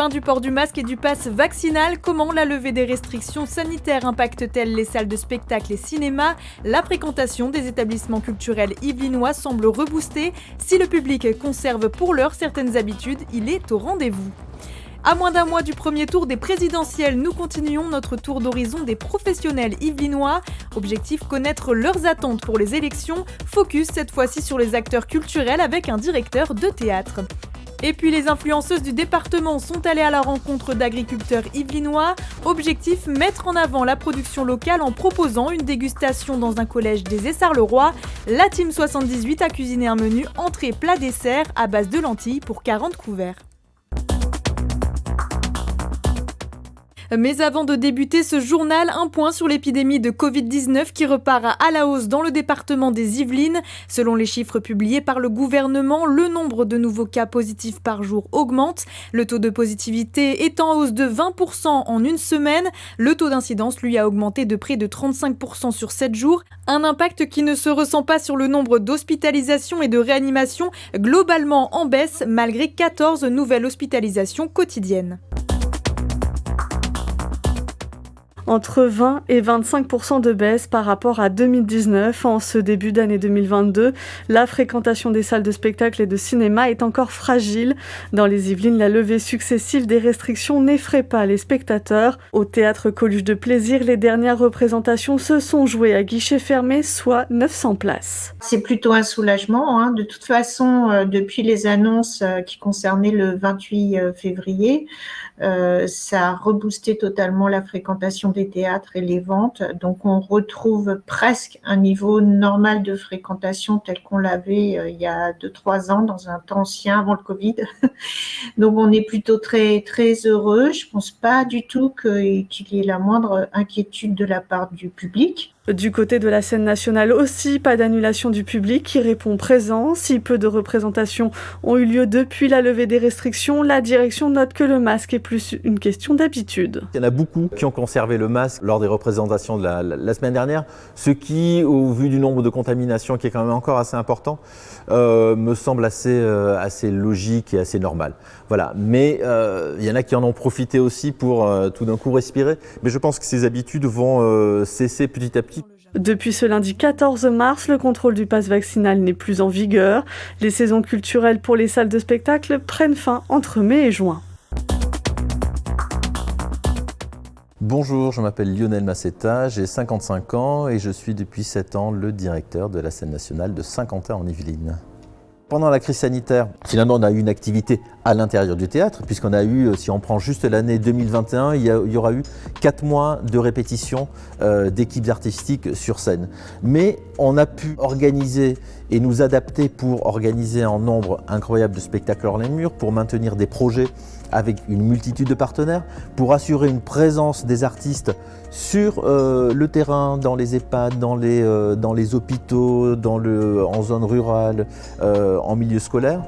Fin du port du masque et du pass vaccinal, comment la levée des restrictions sanitaires impacte-t-elle les salles de spectacle et cinéma? La fréquentation des établissements culturels yvelinois semble reboostée. Si le public conserve pour l'heure certaines habitudes, il est au rendez-vous. À moins d'un mois du premier tour des présidentielles, nous continuons notre tour d'horizon des professionnels yvelinois. Objectif, connaître leurs attentes pour les élections. Focus cette fois-ci sur les acteurs culturels avec un directeur de théâtre. Et puis les influenceuses du département sont allées à la rencontre d'agriculteurs yvelinois. Objectif, mettre en avant la production locale en proposant une dégustation dans un collège des Essarts-le-Roi. La Team 78 a cuisiné un menu entrée plat dessert à base de lentilles pour 40 couverts. Mais avant de débuter ce journal, un point sur l'épidémie de Covid-19 qui repart à la hausse dans le département des Yvelines. Selon les chiffres publiés par le gouvernement, le nombre de nouveaux cas positifs par jour augmente. Le taux de positivité est en hausse de 20% en une semaine. Le taux d'incidence, lui, a augmenté de près de 35% sur 7 jours. Un impact qui ne se ressent pas sur le nombre d'hospitalisations et de réanimations, globalement en baisse malgré 14 nouvelles hospitalisations quotidiennes. Entre 20 et 25% de baisse par rapport à 2019. En ce début d'année 2022, la fréquentation des salles de spectacle et de cinéma est encore fragile. Dans les Yvelines, la levée successive des restrictions n'effraie pas les spectateurs. Au théâtre Coluche de Plaisir, les dernières représentations se sont jouées à guichet fermé, soit 900 places. C'est plutôt un soulagement. De toute façon, depuis les annonces qui concernaient le 28 février, ça a reboosté totalement la fréquentation des théâtres et les ventes. Donc, on retrouve presque un niveau normal de fréquentation tel qu'on l'avait il y a 2-3 ans, dans un temps ancien, avant le Covid. Donc, on est plutôt très, très heureux. Je pense pas du tout qu'il y ait la moindre inquiétude de la part du public. Du côté de la scène nationale aussi, pas d'annulation du public qui répond présent. Si peu de représentations ont eu lieu depuis la levée des restrictions, la direction note que le masque est plus une question d'habitude. Il y en a beaucoup qui ont conservé le masque lors des représentations de la semaine dernière, ce qui, au vu du nombre de contaminations qui est quand même encore assez important, me semble assez logique et assez normal. Voilà. Mais il y en a qui en ont profité aussi pour tout d'un coup respirer. Mais je pense que ces habitudes vont cesser petit à petit. Depuis ce lundi 14 mars, le contrôle du pass vaccinal n'est plus en vigueur. Les saisons culturelles pour les salles de spectacle prennent fin entre mai et juin. Bonjour, je m'appelle Lionel Massetta, j'ai 55 ans et je suis depuis 7 ans le directeur de la scène nationale de Saint-Quentin en Yvelines. Pendant la crise sanitaire, finalement, on a eu une activité à l'intérieur du théâtre, puisqu'on a eu, si on prend juste l'année 2021, il y aura eu 4 mois de répétition d'équipes artistiques sur scène. Mais on a pu organiser et nous adapter pour organiser un nombre incroyable de spectacles hors les murs, pour maintenir des projets avec une multitude de partenaires, pour assurer une présence des artistes sur le terrain, dans les EHPAD, dans les hôpitaux, en zone rurale, en milieu scolaire.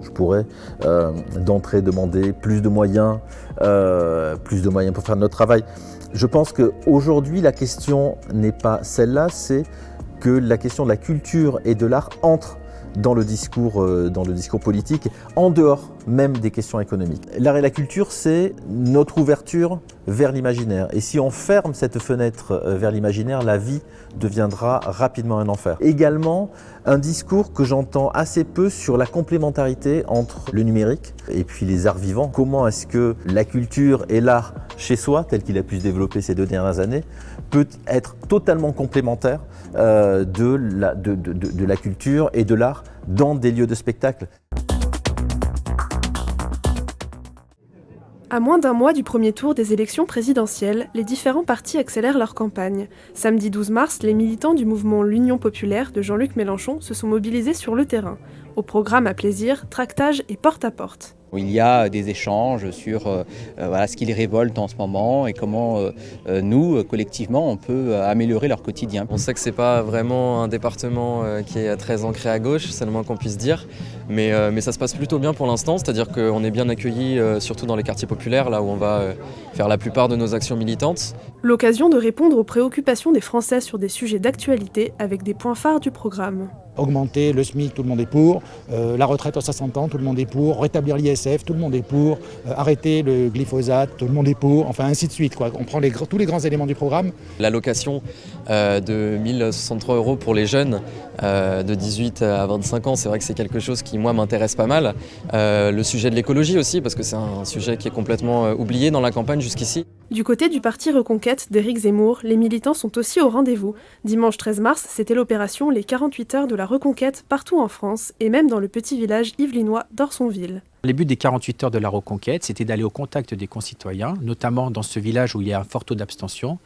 Je pourrais d'entrée demander plus de moyens pour faire notre travail. Je pense qu'aujourd'hui, la question n'est pas celle-là, c'est que la question de la culture et de l'art entre dans le discours politique, en dehors même des questions économiques. L'art et la culture, c'est notre ouverture vers l'imaginaire. Et si on ferme cette fenêtre vers l'imaginaire, la vie deviendra rapidement un enfer. Également, un discours que j'entends assez peu sur la complémentarité entre le numérique et puis les arts vivants. Comment est-ce que la culture et l'art chez soi, tel qu'il a pu se développer ces 2 dernières années, peut être totalement complémentaire de la culture et de l'art dans des lieux de spectacle. À moins d'un mois du premier tour des élections présidentielles, les différents partis accélèrent leur campagne. Samedi 12 mars, les militants du mouvement L'Union populaire de Jean-Luc Mélenchon se sont mobilisés sur le terrain. Au programme à plaisir, tractage et porte-à-porte. Il y a des échanges sur ce qui les révolte en ce moment et comment nous, collectivement, on peut améliorer leur quotidien. On sait que c'est pas vraiment un département qui est très ancré à gauche, c'est le moins qu'on puisse dire, mais ça se passe plutôt bien pour l'instant, c'est-à-dire qu'on est bien accueillis, surtout dans les quartiers populaires, là où on va faire la plupart de nos actions militantes. L'occasion de répondre aux préoccupations des Français sur des sujets d'actualité avec des points phares du programme. Augmenter le SMIC, tout le monde est pour. La retraite à 60 ans, tout le monde est pour. Rétablir l'ISF, tout le monde est pour. Arrêter le glyphosate, tout le monde est pour. Enfin, ainsi de suite, quoi. On prend tous les grands éléments du programme. L'allocation de 1063 € pour les jeunes de 18 à 25 ans, c'est vrai que c'est quelque chose qui, moi, m'intéresse pas mal. Le sujet de l'écologie aussi, parce que c'est un sujet qui est complètement oublié dans la campagne jusqu'ici. Du côté du parti Reconquête d'Éric Zemmour, les militants sont aussi au rendez-vous. Dimanche 13 mars, c'était l'opération Les 48 heures de la Reconquête partout en France et même dans le petit village yvelinois d'Orsonville. Le but des 48 heures de la Reconquête, c'était d'aller au contact des concitoyens, notamment dans ce village où il y a un fort taux d'abstention,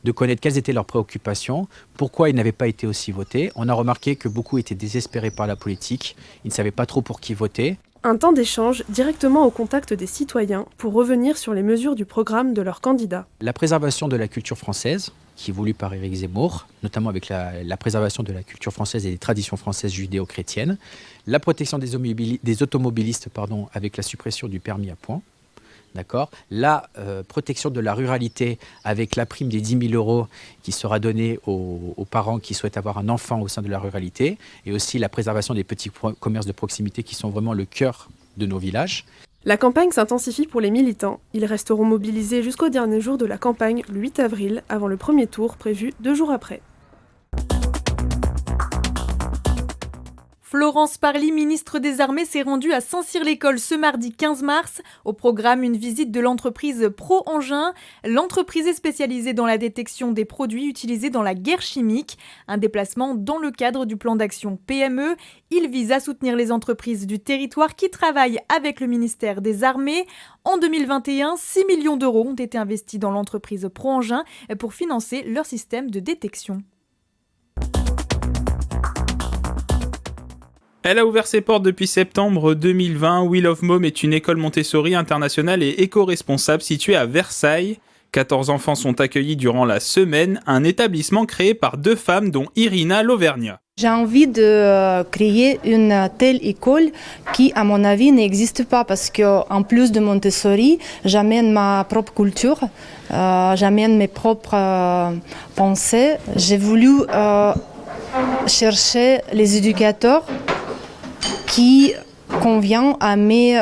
de connaître quelles étaient leurs préoccupations, pourquoi ils n'avaient pas été aussi votés. On a remarqué que beaucoup étaient désespérés par la politique, ils ne savaient pas trop pour qui voter. Un temps d'échange directement au contact des citoyens pour revenir sur les mesures du programme de leurs candidats. La préservation de la culture française, qui est voulue par Éric Zemmour, notamment avec la préservation de la culture française et des traditions françaises judéo-chrétiennes, la protection des automobilistes avec la suppression du permis à points, d'accord. La protection de la ruralité avec la prime des 10 000 € qui sera donnée aux parents qui souhaitent avoir un enfant au sein de la ruralité, et aussi la préservation des petits commerces de proximité qui sont vraiment le cœur de nos villages. La campagne s'intensifie pour les militants. Ils resteront mobilisés jusqu'au dernier jour de la campagne, le 8 avril, avant le premier tour prévu 2 jours après. Florence Parly, ministre des Armées, s'est rendue à Saint-Cyr-l'École ce mardi 15 mars. Au programme, une visite de l'entreprise Pro-Engin. L'entreprise est spécialisée dans la détection des produits utilisés dans la guerre chimique. Un déplacement dans le cadre du plan d'action PME. Il vise à soutenir les entreprises du territoire qui travaillent avec le ministère des Armées. En 2021, 6 millions d'euros ont été investis dans l'entreprise Pro-Engin pour financer leur système de détection. Elle a ouvert ses portes depuis septembre 2020. Wheel of Mom est une école Montessori internationale et éco-responsable située à Versailles. 14 enfants sont accueillis durant la semaine, un établissement créé par 2 femmes dont Irina Lovernia. J'ai envie de créer une telle école qui, à mon avis, n'existe pas parce qu'en plus de Montessori, j'amène ma propre culture, j'amène mes propres pensées. J'ai voulu chercher les éducateurs qui convient à mes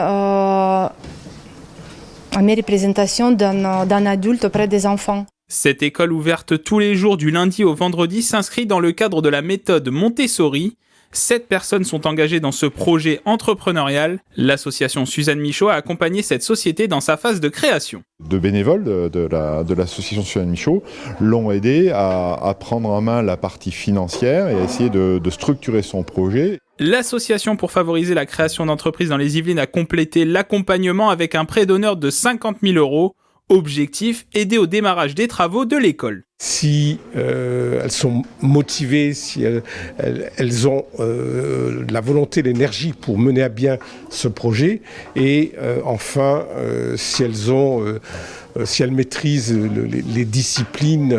représentations d'un adulte auprès des enfants. Cette école ouverte tous les jours du lundi au vendredi s'inscrit dans le cadre de la méthode Montessori. 7 personnes sont engagées dans ce projet entrepreneurial. L'association Suzanne Michaud a accompagné cette société dans sa phase de création. De bénévoles de l'association Suzanne Michaud l'ont aidé à prendre en main la partie financière et à essayer de structurer son projet. L'association pour favoriser la création d'entreprises dans les Yvelines a complété l'accompagnement avec un prêt d'honneur de 50 000 €. Objectif, aider au démarrage des travaux de l'école. Si elles sont motivées, si elles ont la volonté, l'énergie pour mener à bien ce projet, et enfin si elles maîtrisent les disciplines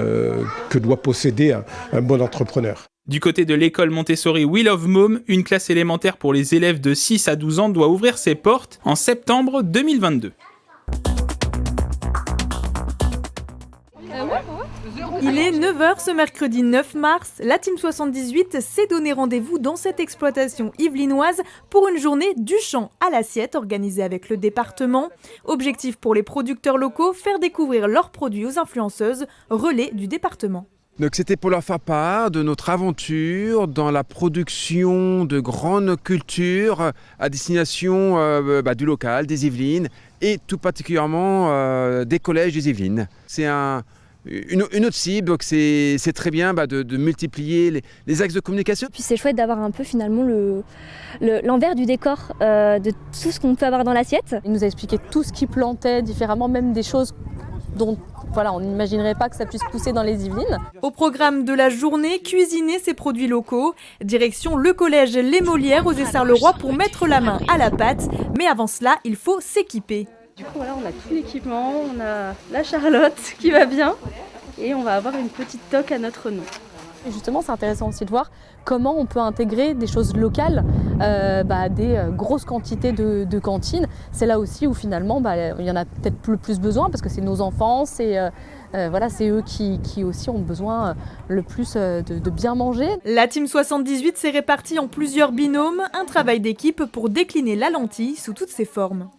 que doit posséder un bon entrepreneur. Du côté de l'école Montessori Wheel of Mom, une classe élémentaire pour les élèves de 6 à 12 ans doit ouvrir ses portes en septembre 2022. Il est 9h ce mercredi 9 mars. La Team 78 s'est donné rendez-vous dans cette exploitation yvelinoise pour une journée du champ à l'assiette organisée avec le département. Objectif pour les producteurs locaux, faire découvrir leurs produits aux influenceuses, relais du département. Donc c'était pour leur faire part de notre aventure dans la production de grandes cultures à destination du local, des Yvelines, et tout particulièrement des collèges des Yvelines. C'est une autre cible, donc c'est très bien de multiplier les axes de communication. Puis c'est chouette d'avoir un peu finalement l'envers du décor de tout ce qu'on peut avoir dans l'assiette. Il nous a expliqué tout ce qu'il plantait différemment, même des choses dont on n'imaginerait pas que ça puisse pousser dans les Yvelines. Au programme de la journée, cuisiner ses produits locaux. Direction le collège Les Molières aux Essarts-le-Roi pour mettre la main à la pâte. Mais avant cela, il faut s'équiper. Du coup, voilà, on a tout l'équipement, on a la Charlotte qui va bien et on va avoir une petite toque à notre nom. Et justement, c'est intéressant aussi de voir comment on peut intégrer des choses locales, des grosses quantités de cantines. C'est là aussi où finalement, il y en a peut-être le plus besoin parce que c'est nos enfants, c'est Voilà, c'est eux qui aussi ont besoin le plus de bien manger. La Team 78 s'est répartie en plusieurs binômes, un travail d'équipe pour décliner la lentille sous toutes ses formes.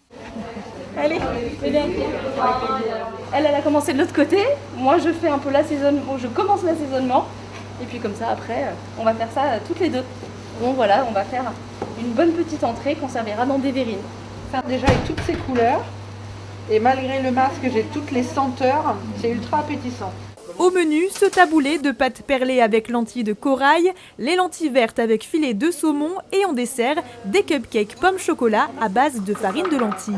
Allez, elle a commencé de l'autre côté, moi je fais un peu l'assaisonnement, je commence l'assaisonnement, et puis comme ça après, on va faire ça toutes les deux. Bon voilà, on va faire une bonne petite entrée qu'on servira dans des verrines. Déjà avec toutes ces couleurs, et malgré le masque, j'ai toutes les senteurs, c'est ultra appétissant. Au menu, ce taboulé de pâte perlée avec lentilles de corail, les lentilles vertes avec filet de saumon et en dessert, des cupcakes pommes chocolat à base de farine de lentilles.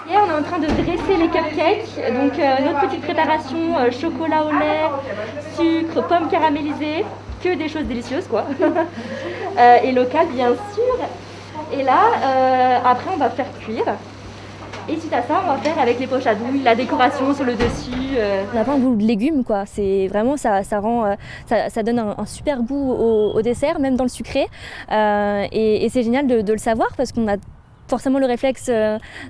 Et on est en train de dresser les cupcakes, donc notre petite préparation chocolat au lait, sucre, pommes caramélisées, que des choses délicieuses quoi. Et local bien sûr. Et là, après on va faire cuire. Et suite à ça, on va faire avec les poches à douille, la décoration sur le dessus. On n'a pas un goût de légumes, quoi. C'est vraiment ça donne un super goût au dessert, même dans le sucré. Et c'est génial de le savoir parce qu'on a forcément le réflexe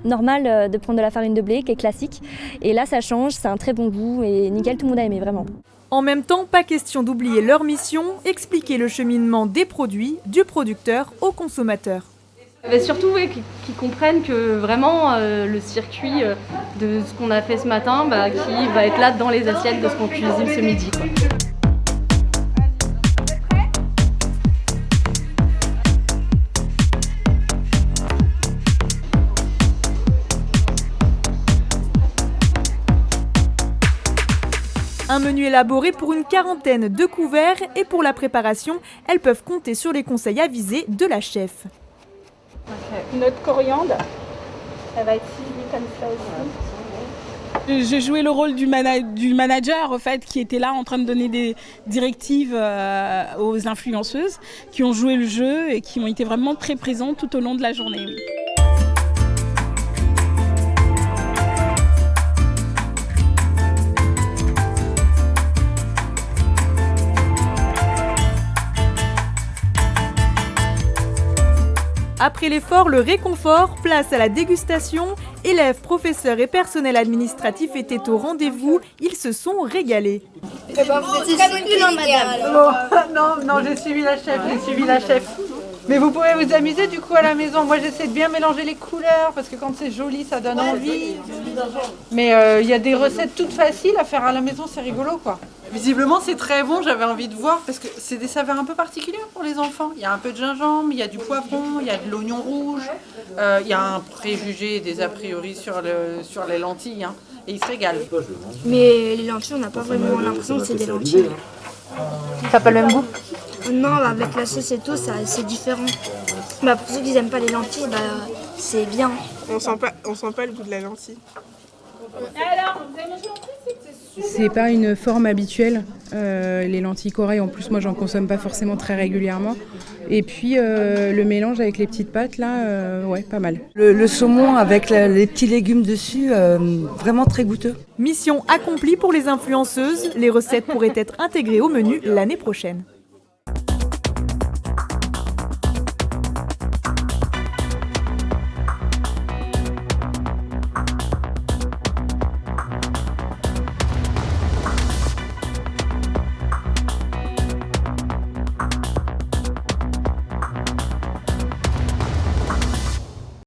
normal de prendre de la farine de blé qui est classique. Et là, ça change, c'est un très bon goût et nickel, tout le monde a aimé vraiment. En même temps, pas question d'oublier leur mission, expliquer le cheminement des produits, du producteur au consommateur. Mais surtout qu'ils comprennent que vraiment le circuit de ce qu'on a fait ce matin, qui va être là dans les assiettes de ce qu'on cuisine ce midi, quoi. Un menu élaboré pour une quarantaine de couverts et pour la préparation, elles peuvent compter sur les conseils avisés de la chef. Notre coriandre, elle va être ciselée comme ça aussi. J'ai joué le rôle du manager en fait, qui était là en train de donner des directives aux influenceuses qui ont joué le jeu et qui ont été vraiment très présentes tout au long de la journée. Oui. Après l'effort, le réconfort, place à la dégustation. Élèves, professeurs et personnel administratif étaient au rendez-vous. Ils se sont régalés. Vous êtes très bonne cuisinière. Non, j'ai suivi la chef, Mais vous pourrez vous amuser du coup à la maison. Moi j'essaie de bien mélanger les couleurs parce que quand c'est joli ça donne envie. Mais il y a des recettes toutes faciles à faire à la maison, c'est rigolo quoi. Visiblement c'est très bon, j'avais envie de voir parce que c'est des saveurs un peu particulières pour les enfants. Il y a un peu de gingembre, il y a du poivron, il y a de l'oignon rouge, il y a un préjugé, des a priori sur les lentilles et ils se régalent. Mais les lentilles, on n'a pas vraiment l'impression que c'est des lentilles. Ça n'a pas le même goût? Non, avec la sauce et tout, c'est différent. Pour ceux qui n'aiment pas les lentilles, c'est bien. On sent pas le goût de la lentille. Alors, vous avez mangé l'entrée? C'est pas une forme habituelle. Les lentilles corail, en plus, moi, j'en consomme pas forcément très régulièrement. Et puis, le mélange avec les petites pâtes, là, ouais, pas mal. Le saumon avec les petits légumes dessus, vraiment très goûteux. Mission accomplie pour les influenceuses. Les recettes pourraient être intégrées au menu l'année prochaine.